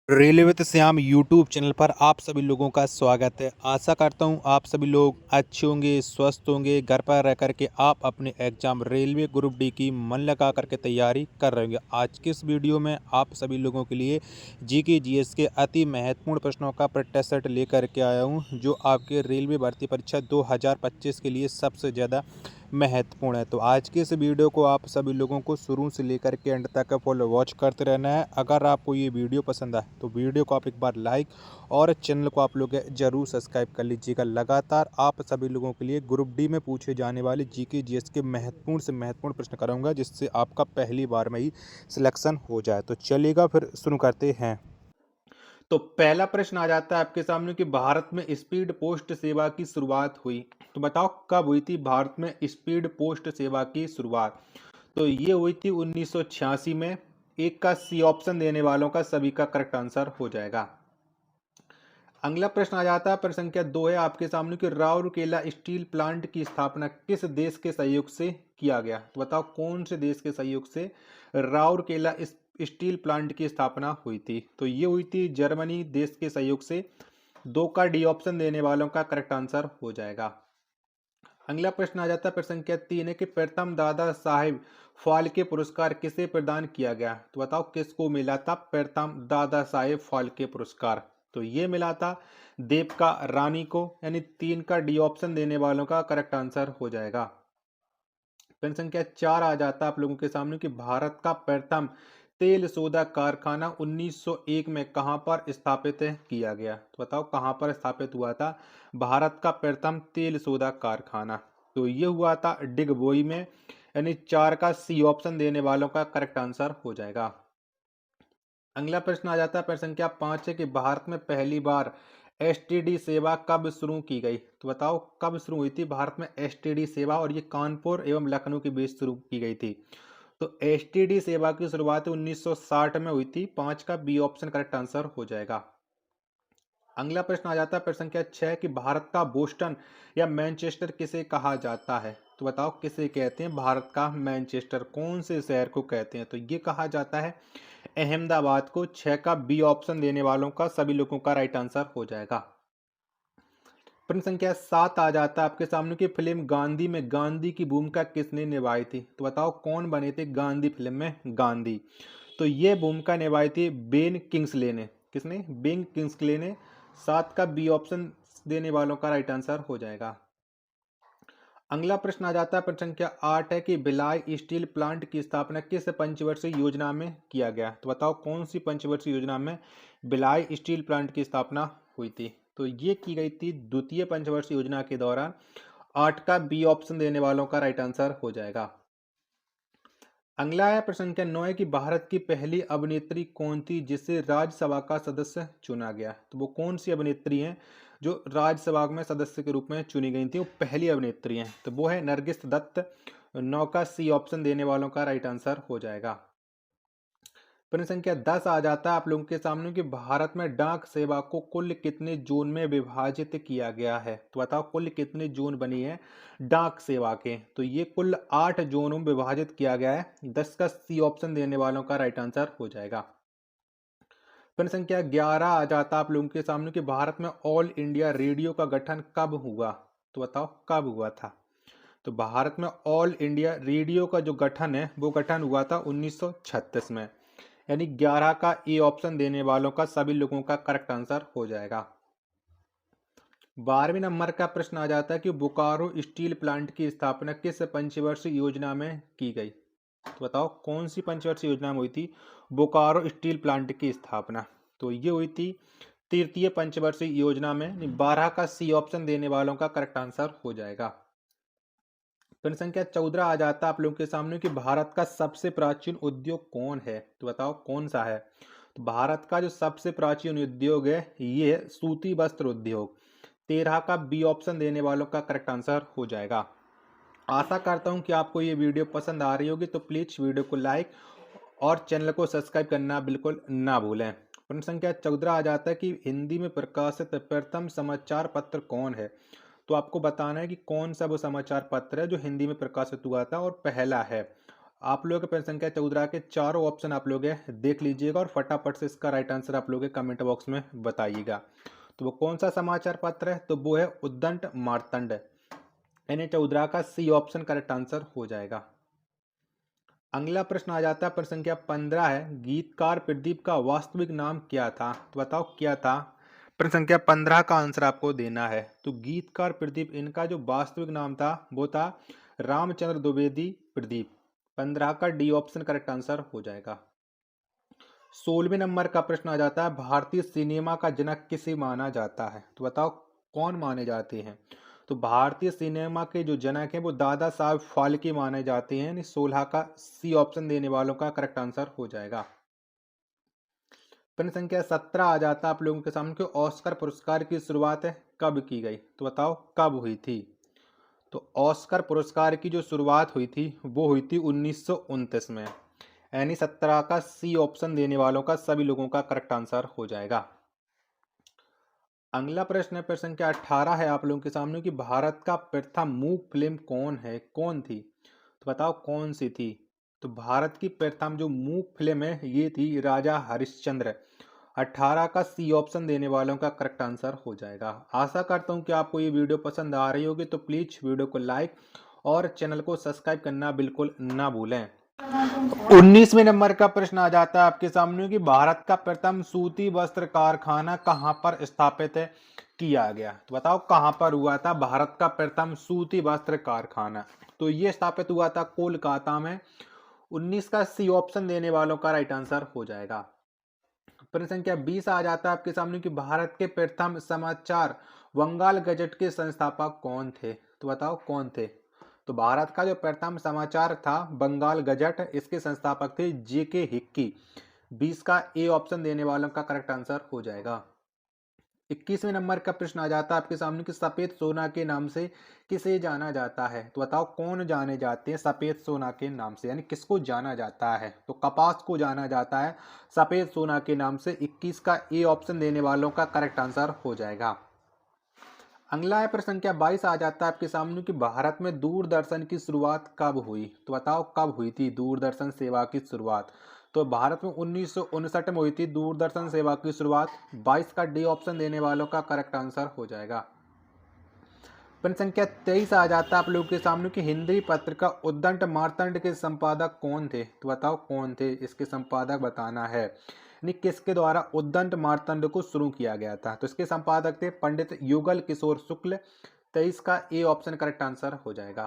Railway with Shyam YouTube channel पर आप सभी लोगों का स्वागत है। आशा करता हूं आप सभी लोग अच्छे होंगे, स्वस्थ होंगे। घर पर रह करके आप अपने एग्जाम रेलवे ग्रुप डी की मन लगा करके तैयारी कर रहे होंगे। आज के इस वीडियो में आप सभी लोगों के लिए जीके जीएस के अति महत्वपूर्ण प्रश्नों का प्रैक्टिस सेट लेकर के आया हूं, जो आपके रेलवे भर्ती परीक्षा 2025 के लिए सबसे ज़्यादा महत्वपूर्ण है। तो आज के इस वीडियो को आप सभी लोगों को शुरू से लेकर के एंड तक फुल वॉच करते रहना है। अगर आपको ये वीडियो पसंद आए तो वीडियो को आप एक बार लाइक और चैनल को आप लोग जरूर सब्सक्राइब कर लीजिएगा। लगातार आप सभी लोगों के लिए ग्रुप डी में पूछे जाने वाले जीके जीएस के महत्वपूर्ण से महत्वपूर्ण प्रश्न कराऊंगा, जिससे आपका पहली बार में ही सिलेक्शन हो जाए। तो चलिएगा फिर शुरू करते हैं। तो पहला प्रश्न आ जाता है आपके सामने कि भारत में स्पीड पोस्ट सेवा की शुरुआत हुई। तो बताओ कब हुई थी भारत में स्पीड पोस्ट सेवा की शुरुआत। तो ये हुई थी 1986 में। एक का सी ऑप्शन देने वालों का सभी का करेक्ट आंसर हो जाएगा। अगला प्रश्न आ जाता है, प्रश्न संख्या 2 है आपके सामने कि राउरकेला स्टील प्लांट की स्थापना किस देश के सहयोग से किया गया। तो बताओ कौन से देश के सहयोग से राउरकेला स्टील प्लांट की स्थापना हुई थी। तो ये हुई थी जर्मनी देश के सहयोग से। 2 का डी ऑप्शन देने वालों का करेक्ट आंसर हो जाएगा। अगला प्रश्न आ जाता है, प्रश्न संख्या 3 है कि प्रथम दादा साहेब फाल्के पुरस्कार किसे प्रदान किया गया। तो बताओ किसको मिला था प्रथम दादा साहेब फाल्के पुरस्कार। तो ये मिला था देवका रानी को, यानी 3 का डी ऑप्शन देने वालों का करेक्ट आंसर हो जाएगा। प्रश्न संख्या 4 आ जाता है आप लोगों के सामने कि भारत का प्रथम तेल सोधा कारखाना 1901 में कहां पर स्थापित किया गया। तो बताओ कहां पर स्थापित हुआ था भारत का प्रथम तेल सोधा कारखाना। तो ये हुआ था डिगबोई में, यानी 4 का सी ऑप्शन देने वालों का करेक्ट आंसर हो जाएगा। अगला प्रश्न आ जाता है, प्रश्न संख्या 5 है कि भारत में पहली बार एसटीडी सेवा कब शुरू की गई। तो बताओ कब शुरू हुई थी भारत में एसटीडी सेवा, और ये कानपुर एवं लखनऊ के बीच शुरू की गई थी। तो एसटीडी सेवा की शुरुआत 1960 में हुई थी। 5 का बी ऑप्शन करेक्ट आंसर हो जाएगा। अगला प्रश्न आ जाता है, प्रश्न संख्या 6 कि भारत का बोस्टन या मैनचेस्टर किसे कहा जाता है। तो बताओ किसे कहते हैं भारत का मैनचेस्टर, कौन से शहर को कहते हैं। तो ये कहा जाता है अहमदाबाद को। 6 का बी ऑप्शन देने वालों का सभी लोगों का राइट आंसर हो जाएगा। प्रश्न संख्या 7 आ जाता है आपके सामने की फिल्म गांधी में गांधी की भूमिका किसने निभाई थी। तो बताओ कौन बने थे गांधी फिल्म में गांधी। तो ये भूमिका निभाई थी बेन किंग्सले ने। किसने? बेन किंग्सले ने। 7 का बी ऑप्शन देने वालों का राइट आंसर हो जाएगा। अगला प्रश्न आ जाता है, प्रश्न संख्या 8 है कि भिलाई स्टील प्लांट की स्थापना किस पंचवर्षीय योजना में किया गया। तो बताओ कौन सी पंचवर्षीय योजना में भिलाई स्टील प्लांट की स्थापना हुई थी। तो ये की गई थी द्वितीय पंचवर्षीय योजना के दौरान। 8 का बी ऑप्शन देने वालों का राइट आंसर हो जाएगा। अगला है प्रश्न संख्या 9 है कि भारत की पहली अभिनेत्री कौन थी जिसे राज्यसभा का सदस्य चुना गया। तो वो कौन सी अभिनेत्री हैं जो राज्यसभा में सदस्य के रूप में चुनी गई थी, वो पहली अभिनेत्री हैं। तो वो है नरगिस दत्त। 9 का सी ऑप्शन देने वालों का राइट आंसर हो जाएगा। प्रश्न संख्या 10 आ जाता है आप लोगों के सामने कि भारत में डाक सेवा को कुल कितने जोन में विभाजित किया गया है। तो बताओ कुल कितने जोन बनी है डाक सेवा के। तो ये कुल 8 जोनों में विभाजित किया गया है। 10 का सी ऑप्शन देने वालों का राइट आंसर हो जाएगा। प्रश्न संख्या 11 आ जाता है आप लोगों के सामने कि भारत में ऑल इंडिया रेडियो का गठन कब हुआ। तो बताओ कब हुआ था। तो भारत में ऑल इंडिया रेडियो का जो गठन है वो गठन हुआ था 1936 में, यानी 11 का ए ऑप्शन देने वालों का सभी लोगों का करेक्ट आंसर हो जाएगा। 12वें नंबर का प्रश्न आ जाता है कि बोकारो स्टील प्लांट की स्थापना किस पंचवर्षीय योजना में की गई। तो बताओ कौन सी पंचवर्षीय योजना में हुई थी बोकारो स्टील प्लांट की स्थापना। तो ये हुई थी तृतीय पंचवर्षीय योजना में। 12 का सी ऑप्शन देने वालों का करेक्ट आंसर हो जाएगा। प्रश्न संख्या 14 आ जाता है आप लोगों के सामने कि भारत का सबसे प्राचीन उद्योग कौन है। तो बताओ कौन सा है। तो भारत का जो सबसे प्राचीन उद्योग है ये है सूती वस्त्र उद्योग। 13 का बी ऑप्शन देने वालों का करेक्ट आंसर हो जाएगा। आशा करता हूं कि आपको ये वीडियो पसंद आ रही होगी, तो प्लीज वीडियो को लाइक और चैनल को सब्सक्राइब करना बिल्कुल ना भूलें। प्रश्न संख्या 14 आ जाता है कि हिंदी में प्रकाशित प्रथम समाचार पत्र कौन है। तो आपको बताना है कि कौन सा वो समाचार पत्र है जो हिंदी में प्रकाशित हुआ था और पहला है। आप लोग के प्रश्न संख्या 14 के चारों ऑप्शन आप लोग देख लीजिएगा और फटाफट से इसका राइट आंसर आप लोग कमेंट बॉक्स में बताइएगा। तो वो कौन सा समाचार पत्र है? तो वो है उद्दंड मार्तंड, यानी 14 का सी ऑप्शन करेक्ट आंसर हो जाएगा। अगला प्रश्न आ जाता है, प्रश्न संख्या 15 है, गीतकार प्रदीप का वास्तविक नाम क्या था? तो बताओ क्या था? प्रश्न संख्या 15 का आंसर आपको देना है। तो गीतकार प्रदीप, इनका जो वास्तविक नाम था वो था रामचंद्र द्विवेदी प्रदीप। 15 का डी ऑप्शन करेक्ट आंसर हो जाएगा। 16वें नंबर का प्रश्न आ जाता है, भारतीय सिनेमा का जनक किसे माना जाता है? तो बताओ कौन माने जाते हैं? तो भारतीय सिनेमा के जो जनक हैं वो दादा साहब फाल्के माने जाते हैं, यानी 16 का सी ऑप्शन देने वालों का करेक्ट आंसर हो जाएगा। प्रश्न संख्या 17 आ जाता है आप लोगों के सामने कि ऑस्कर पुरस्कार की शुरुआत कब की गई? तो बताओ कब हुई थी? तो ऑस्कर पुरस्कार की जो शुरुआत हुई थी वो हुई थी 1929 में, यानी 17 का सी ऑप्शन देने वालों का सभी लोगों का करेक्ट आंसर हो जाएगा। अगला प्रश्न है, प्रश्न संख्या 18 है आप लोगों के सामने कि भारत का प्रथम मूक फिल्म कौन थी? तो बताओ कौन सी थी? तो भारत की प्रथम जो मूक फिल्म है ये थी राजा हरिश्चंद्र। 18 का सी ऑप्शन देने वालों का करेक्ट आंसर हो जाएगा। आशा करता हूँ कि आपको ये वीडियो पसंद आ रही होगी, तो प्लीज वीडियो को लाइक और चैनल को सब्सक्राइब करना बिल्कुल ना भूलें। 19वें नंबर का प्रश्न आ जाता है आपके सामने कि भारत का प्रथम सूती वस्त्र कारखाना कहां पर स्थापित किया गया? तो बताओ कहां पर हुआ था भारत का प्रथम सूती वस्त्र कारखाना? तो ये स्थापित हुआ था कोलकाता में। 19 का सी ऑप्शन देने वालों का राइट आंसर हो जाएगा। प्रश्न संख्या 20 आ जाता है आपके सामने कि भारत के प्रथम समाचार बंगाल गजट के संस्थापक कौन थे? तो बताओ कौन थे? तो भारत का जो प्रथम समाचार था बंगाल गजट, इसके संस्थापक थे जेके हिक्की। 20 का ए ऑप्शन देने वालों का करेक्ट आंसर हो जाएगा। 21वें नंबर का प्रश्न आ जाता है आपके सामने कि सफेद सोना के नाम से किसे जाना जाता है? तो बताओ कौन जाने जाते हैं सफेद सोना के नाम से, यानी किसको जाना जाता है? तो कपास को जाना जाता है सफेद सोना के नाम से। 21 का ए ऑप्शन देने वालों का करेक्ट आंसर हो जाएगा। अगला है प्रश्न संख्या 22 आ जाता है आपके सामने कि भारत में दूरदर्शन की शुरुआत कब हुई? तो बताओ कब हुई थी दूरदर्शन सेवा की शुरुआत? तो भारत में 1959 में हुई थी दूरदर्शन सेवा की शुरुआत। 22 का डी ऑप्शन देने वालों का करेक्ट आंसर हो जाएगा। प्रश्न संख्या 23 आ जाता है आप लोगों के सामने कि हिंदी पत्र का उद्दंड मार्तंड के संपादक कौन थे? तो बताओ कौन थे? इसके संपादक बताना है, यानी किसके द्वारा उद्दंड मार्तंड को शुरू किया गया था? तो इसके संपादक थे पंडित युगल किशोर शुक्ल। 23 का ए ऑप्शन करेक्ट आंसर हो जाएगा।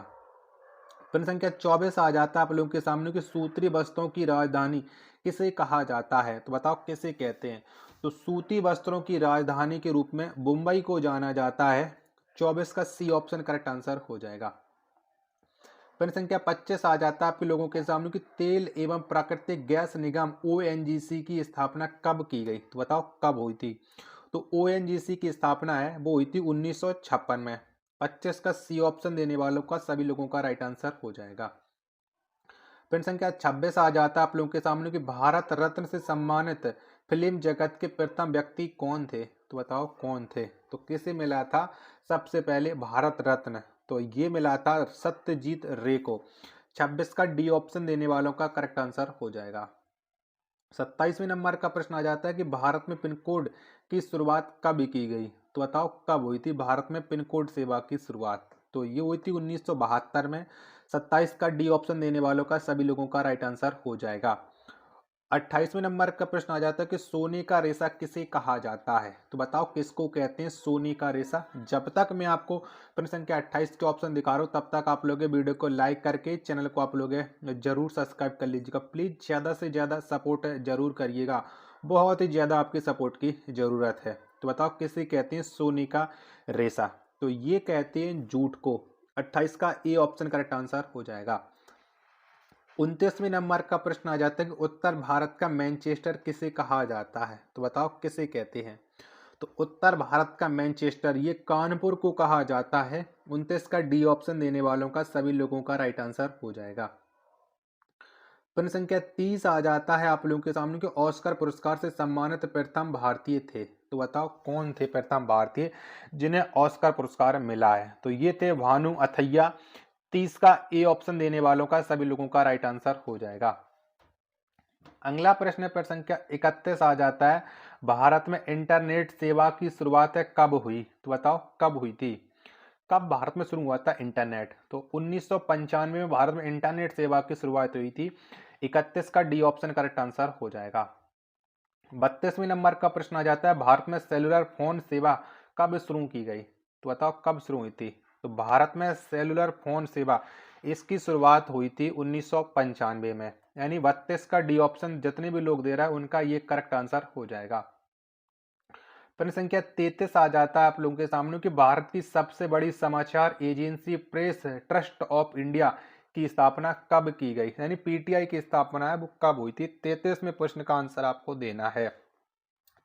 प्रश्न संख्या 24 आ जाता है आप लोगों के सामने कि सूत्री वस्त्रों की राजधानी किसे कहा जाता है? तो बताओ किसे कहते हैं? तो सूती वस्त्रों की राजधानी के रूप में मुंबई को जाना जाता है। 24 का सी ऑप्शन करेक्ट आंसर हो जाएगा। प्रश्न संख्या 25 आ जाता है आपके लोगों के सामने कि तेल एवं प्राकृतिक गैस निगम ओएनजीसी की स्थापना कब की गई? तो बताओ कब हुई थी? तो ओएनजीसी की स्थापना है वो हुई थी 1956 में। 25 का सी ऑप्शन देने वालों का सभी लोगों का राइट आंसर हो जाएगा। प्रश्न संख्या 26 आ जाता है आप लोगों के सामने कि भारत रत्न से सम्मानित फिल्म जगत के प्रथम व्यक्ति कौन थे? तो बताओ कौन थे? तो किसे मिला था सबसे पहले भारत रत्न? तो ये मिला था सत्यजीत रे को। 26 का डी ऑप्शन देने वालों का करेक्ट आंसर हो जाएगा। 27वें नंबर का प्रश्न आ जाता है कि भारत में पिन कोड की शुरुआत कब की गई? तो बताओ कब हुई थी भारत में पिन कोड सेवा की शुरुआत? तो ये हुई थी 1972 में। 27 का डी ऑप्शन देने वालों का सभी लोगों का राइट आंसर हो जाएगा। 28वें नंबर का प्रश्न आ जाता है कि सोने का रेशा किसे कहा जाता है? तो बताओ किसको कहते हैं सोने का रेशा? जब तक मैं आपको प्रश्न संख्या 28 के ऑप्शन दिखा रहा हूँ तब तक आप लोग वीडियो को लाइक करके चैनल को आप लोग जरूर सब्सक्राइब कर लीजिएगा। प्लीज ज़्यादा से ज़्यादा सपोर्ट जरूर करिएगा, बहुत ही ज़्यादा आपकी सपोर्ट की ज़रूरत है। तो बताओ किसे कहते हैं सोने का रेशा? तो ये कहते हैं जूट को। 28 का ए ऑप्शन करेक्ट आंसर हो जाएगा। 29वें नंबर का प्रश्न आ जाता है कि उत्तर भारत का मैनचेस्टर किसे कहा जाता है? तो बताओ किसे कहते हैं? तो उत्तर भारत का मैनचेस्टर ये कानपुर को कहा जाता है। 29 का डी ऑप्शन देने वालों का सभी लोगों का राइट आंसर हो जाएगा। प्रश्न संख्या 30 आ जाता है आप लोगों के सामने कि ऑस्कर पुरस्कार से सम्मानित प्रथम भारतीय थे। तो बताओ कौन थे प्रथम भारतीय जिन्हें ऑस्कर पुरस्कार मिला है? तो ये थे भानु अथैया। 30 का ए ऑप्शन देने वालों का सभी लोगों का राइट आंसर हो जाएगा। अगला प्रश्न प्रश्न संख्या 31 आ जाता है, भारत में इंटरनेट सेवा की शुरुआत कब हुई? तो बताओ कब हुई थी? कब भारत में शुरू हुआ था इंटरनेट? तो 1995 में भारत में इंटरनेट सेवा की शुरुआत हुई थी। 31 का डी ऑप्शन करेक्ट आंसर हो जाएगा। 32वें नंबर का प्रश्न आ जाता है, भारत में सेलुलर फोन सेवा कब शुरू की गई? तो बताओ कब शुरू हुई थी? तो भारत में सेलुलर फोन सेवा इसकी शुरुआत हुई थी 1995 में, यानी 32 का डी ऑप्शन जितने भी लोग दे रहा है उनका ये करेक्ट आंसर हो जाएगा। प्रश्न संख्या 33 आ जाता है आप लोगों के सामने कि भारत की सबसे बड़ी समाचार agency press trust of India की स्थापना कब की गई? यानी पीटीआई की स्थापना है वो कब हुई थी? 33 में प्रश्न का आंसर आपको देना है।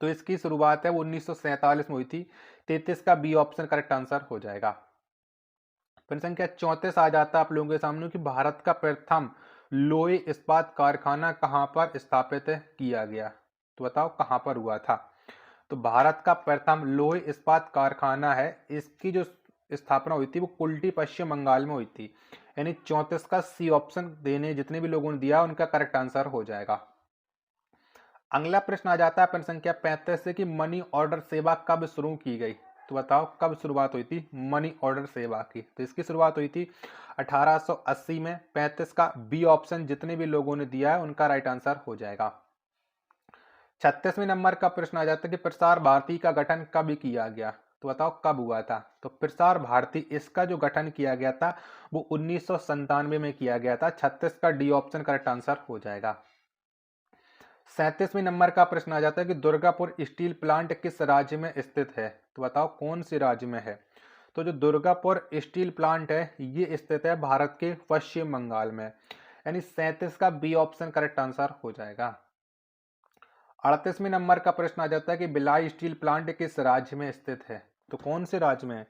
तो इसकी शुरुआत है वो 1947 में हुई थी। 33 का बी ऑप्शन करेक्ट आंसर हो जाएगा। प्रश्न संख्या 34 आ जाता है आप लोगों के सामने कि भारत का प्रथम लोहे इस्पात कारखाना कहां पर स्थापित किया गया? तो बताओ कहां पर हुआ था? तो भारत का प्रथम लोहे इस्पात कारखाना है, इसकी जो स्थापना हुई थी वो कुल्टी पश्चिम बंगाल में हुई थी। यानी 34 का सी ऑप्शन देने जितने भी लोगों ने दिया उनका करेक्ट आंसर हो जाएगा। अगला प्रश्न आ जाता है प्रश्न संख्या 35 से कि मनी ऑर्डर सेवा कब शुरू की गई? तो बताओ कब शुरुआत हुई थी मनी ऑर्डर सेवा की? तो इसकी शुरुआत हुई थी 1880 में। 35 का बी ऑप्शन जितने भी लोगों ने दिया है उनका राइट आंसर हो जाएगा। 36वें नंबर का प्रश्न आ जाता है कि प्रसार भारती का गठन कब किया गया? तो बताओ कब हुआ था? तो प्रसार भारती इसका जो गठन किया गया था वो 1997 में किया गया था। 36 का डी ऑप्शन करेक्ट आंसर हो जाएगा। 37वें नंबर का प्रश्न आ जाता है कि दुर्गापुर स्टील प्लांट किस राज्य में स्थित है? तो बताओ कौन से राज्य में है? तो जो दुर्गापुर स्टील प्लांट है ये स्थित है भारत के पश्चिम बंगाल में, यानी 37 का बी ऑप्शन करेक्ट आंसर हो जाएगा। 38वें नंबर का प्रश्न आ जाता है कि भिलाई स्टील प्लांट किस राज्य में स्थित है? तो कौन से राज्य में है?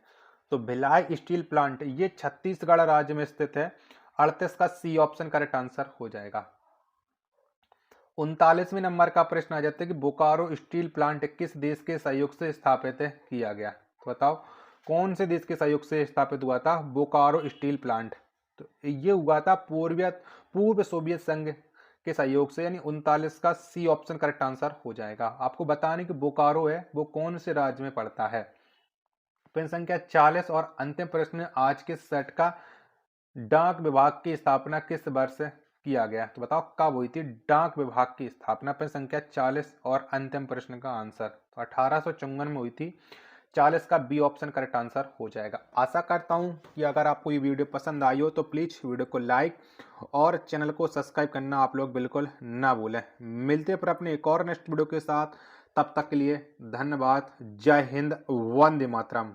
तो भिलाई स्टील प्लांट ये छत्तीसगढ़ राज्य में स्थित है। 38 का सी ऑप्शन करेक्ट आंसर हो जाएगा। 39वें नंबर का प्रश्न आ जाता है कि बोकारो स्टील प्लांट किस देश के सहयोग से स्थापित किया गया? तो बताओ कौन से देश के सहयोग से स्थापित हुआ था बोकारो स्टील प्लांट? तो ये हुआ था पूर्व सोवियत संघ के सहयोग से, यानी 39 का सी ऑप्शन करेक्ट आंसर हो जाएगा। आपको बताने कि बोकारो है वो कौन से राज्य में पड़ता है। प्रश्न संख्या 40 और अंतिम प्रश्न आज के सेट का, डाक विभाग की स्थापना किस वर्ष किया गया? तो बताओ कब हुई थी डाक विभाग की स्थापना? प्रश्न संख्या 40 और अंतिम प्रश्न का आंसर तो 1854 में हुई थी। 40 का बी ऑप्शन करेक्ट आंसर हो जाएगा। आशा करता हूं कि अगर आपको ये वीडियो पसंद आई हो तो प्लीज़ वीडियो को लाइक और चैनल को सब्सक्राइब करना आप लोग बिल्कुल ना भूलें। मिलते हैं फिर अपने एक और नेक्स्ट वीडियो के साथ, तब तक के लिए धन्यवाद। जय हिंद, वंदे मातरम।